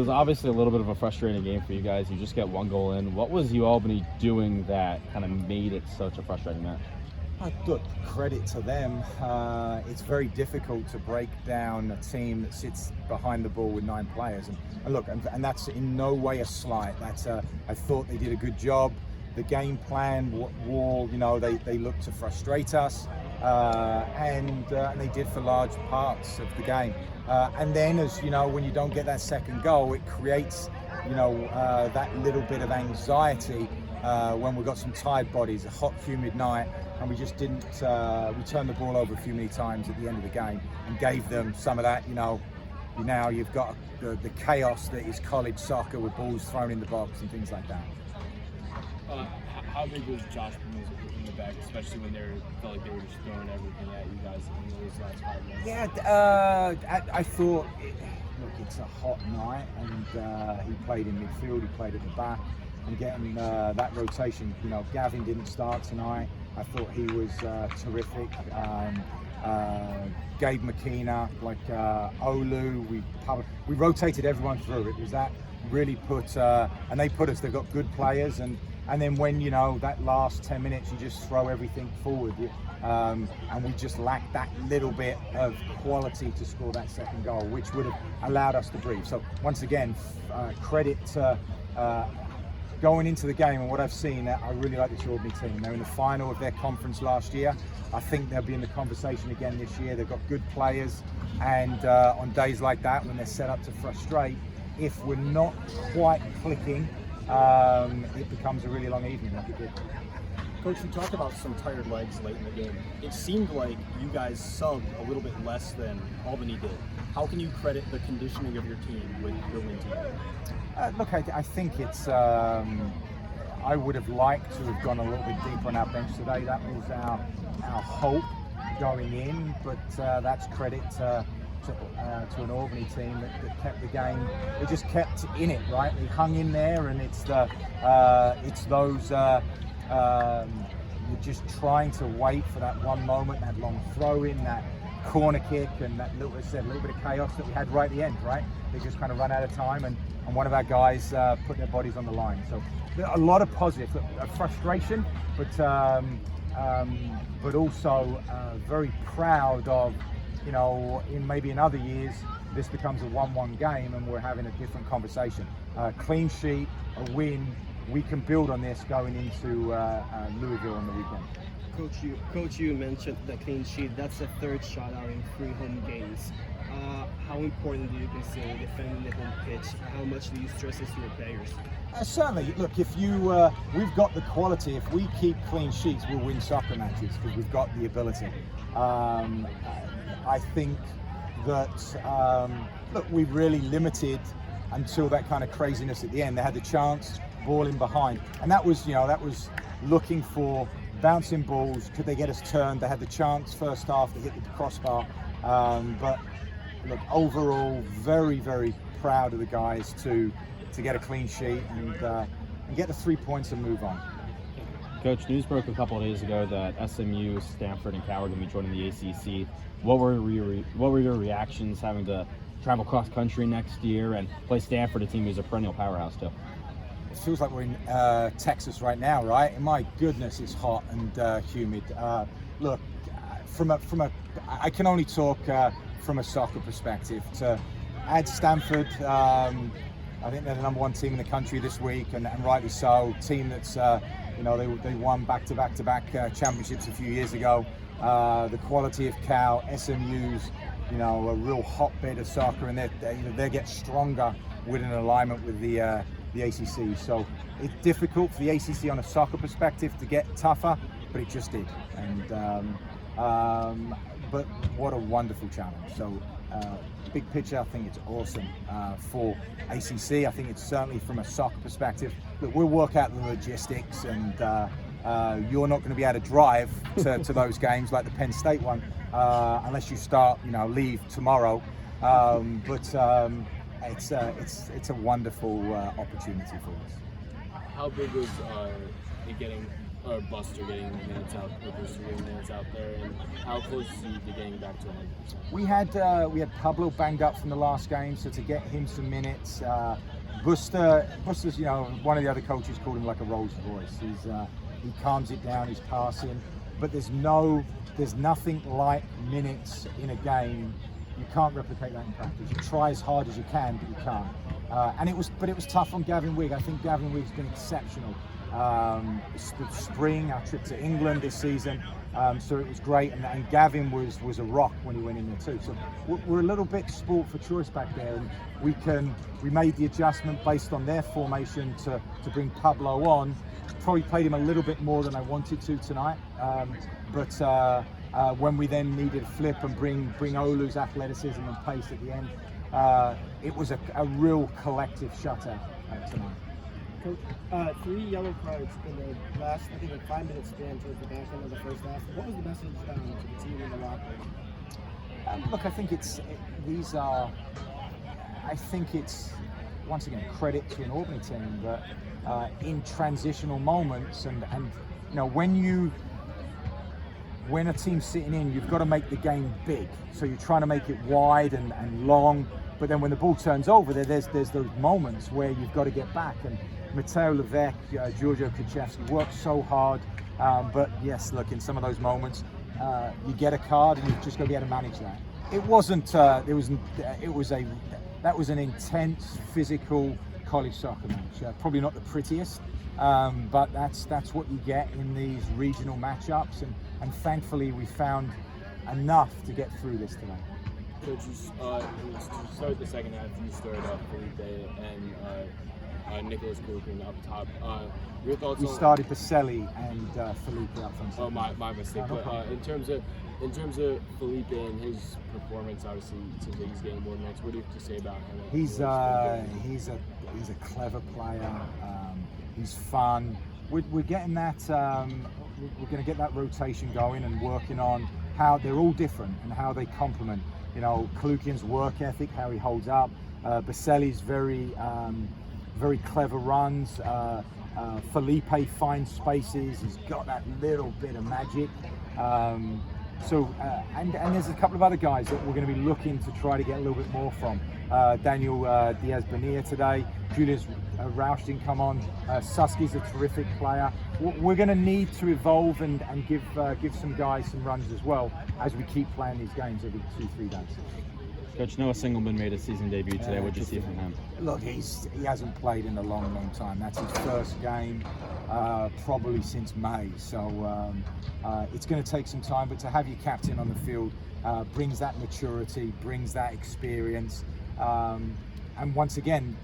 was obviously a little bit of a frustrating game for you guys. You just get one goal in. What was UAlbany doing that kind of made it such a frustrating match? Look, credit to them. It's very difficult to break down a team that sits behind the ball with 9 players. And look, and that's in no way a slight. That's I thought they did a good job. The game plan, Wall, they looked to frustrate us, and they did for large parts of the game. And then, as you know, when you don't get that second goal, it creates, that little bit of anxiety when we've got some tired bodies, a hot, humid night, and we just didn't. We turned the ball over a few many times at the end of the game and gave them some of that. Now you've got the chaos that is college soccer with balls thrown in the box and things like that. How big was Josh in the back, especially when felt like they were just throwing everything at you guys in those last 5 minutes? Yeah, I thought, look, it's a hot night, and he played in midfield, he played at the back, and getting that rotation. Gavin didn't start tonight. I thought he was terrific. Gabe McIntyre, Olu, we rotated everyone through. It was that really and they put us. They've got good players, and then when that last 10 minutes, you just throw everything forward, and we just lacked that little bit of quality to score that second goal, which would have allowed us to breathe. So once again, credit to going into the game, and what I've seen, I really like this UAlbany team. They're in the final of their conference last year. I think they'll be in the conversation again this year. They've got good players, and on days like that, when they're set up to frustrate, if we're not quite clicking, it becomes a really long evening like it did. Coach, you talked about some tired legs late in the game. It seemed like you guys subbed a little bit less than Albany did. How can you credit the conditioning of your team with your win team? Look, I think it's. I would have liked to have gone a little bit deeper on our bench today. That was our hope going in, but that's credit to an Albany team that kept the game. They just kept in it, right? They hung in there, and it's those. You're just trying to wait for that one moment, that long throw in, that corner kick, and that little bit of chaos that we had right at the end, right? They just kind of run out of time, and one of our guys put their bodies on the line. So a lot of positive, frustration, but also very proud of, in other years, this becomes a 1-1 game and we're having a different conversation. Clean sheet, a win, we can build on this going into Louisville on the weekend. Coach, you mentioned the clean sheet. That's the 3rd shutout in 3 home games. How important do you consider defending the home pitch? How much do you stress this to your players? Certainly. Look, if we've got the quality. If we keep clean sheets, we'll win soccer matches because we've got the ability. I think that look, we really limited until that kind of craziness at the end. They had the chance, ball in behind, and that was looking for bouncing balls. Could they get us turned? They had the chance first half to hit the crossbar, but look, overall, very, very proud of the guys to get a clean sheet and get the 3 points and move on. Coach, news broke a couple of days ago that SMU, Stanford, and Cal are going to be joining the ACC. What were your reactions having to travel cross country next year and play Stanford, a team who's a perennial powerhouse too? It feels like we're in Texas right now, right? And my goodness, it's hot and humid. Look, I can only talk from a soccer perspective. To add Stanford, I think they're the #1 team in the country this week, and rightly so. Team that's they won back-to-back championships a few years ago. The quality of Cal, SMU's, a real hotbed of soccer, and they get stronger with an alignment with the ACC. So it's difficult for the ACC on a soccer perspective to get tougher, but it just did. And but what a wonderful challenge. So big picture, I think it's awesome for ACC. I think it's certainly from a soccer perspective. Look, we'll work out the logistics, and you're not going to be able to drive to those games like the Penn State one unless you leave tomorrow. But it's a wonderful opportunity for us. How big was it getting or Buster getting minutes out, or Buster getting minutes out there, and how close is he to getting back to 100%? We had Pablo banged up from the last game, so to get him some minutes, Buster's, you know, one of the other coaches called him like a Rolls Royce. He calms it down, he's passing, but there's nothing like minutes in a game. You can't replicate that in practice. You try as hard as you can, but you can't. And it was tough on Gavin Wigg. I think Gavin Wigg's been exceptional. The spring, our trip to England this season, so it was great. And Gavin was a rock when he went in there too. So we're a little bit sport for choice back there, and we made the adjustment based on their formation to bring Pablo on. Probably played him a little bit more than I wanted to tonight, but when we then needed to flip and bring Olu's athleticism and pace at the end, it was a real collective shutout tonight. Coach, 3 yellow cards in the last, I think, 5 minutes span towards the back end of the first half. What was the message to the team in the locker room? Look, I think it's once again credit to an Albany team that in transitional moments and you know when a team's sitting in, you've got to make the game big. So you're trying to make it wide and long, but then when the ball turns over, there's those moments where you've got to get back. And Mateo Levesque, Giorgio Kuchevsky worked so hard, but yes, look, in some of those moments, you get a card and you've just got to be able to manage that. It wasn't. That was an intense, physical college soccer match. Probably not the prettiest, but that's what you get in these regional matchups, and thankfully we found enough to get through this tonight. Coach, to start the second half, you started off Felipe and Nicholas Cookin up top. Your thoughts we on... started Baselli and Felipe up front. Oh, my mistake. No, but in terms of Felipe and his performance, obviously it seems like he's getting more minutes. What do you have to say about him? He's a clever player. He's fun. We're getting that. We're going to get that rotation going and working on how they're all different and how they complement. You know, Kalukin's work ethic, how he holds up. Baselli's very clever runs. Felipe finds spaces. He's got that little bit of magic. And there's a couple of other guys that we're going to be looking to try to get a little bit more from. Daniel Diaz-Bonilla today. Julius Rausch didn't come on. Susky's a terrific player. We're going to need to evolve and give some guys some runs as well as we keep playing these games every 2-3 days. Coach, Noah Singleman made his season debut today. What did you see from him? Look, he hasn't played in a long time. That's his first game, probably since May. So it's going to take some time, but to have your captain on the field brings that maturity, brings that experience. And once again,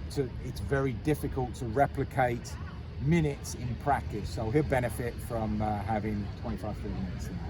it's very difficult to replicate minutes in practice. So he'll benefit from having 25-30 minutes in that.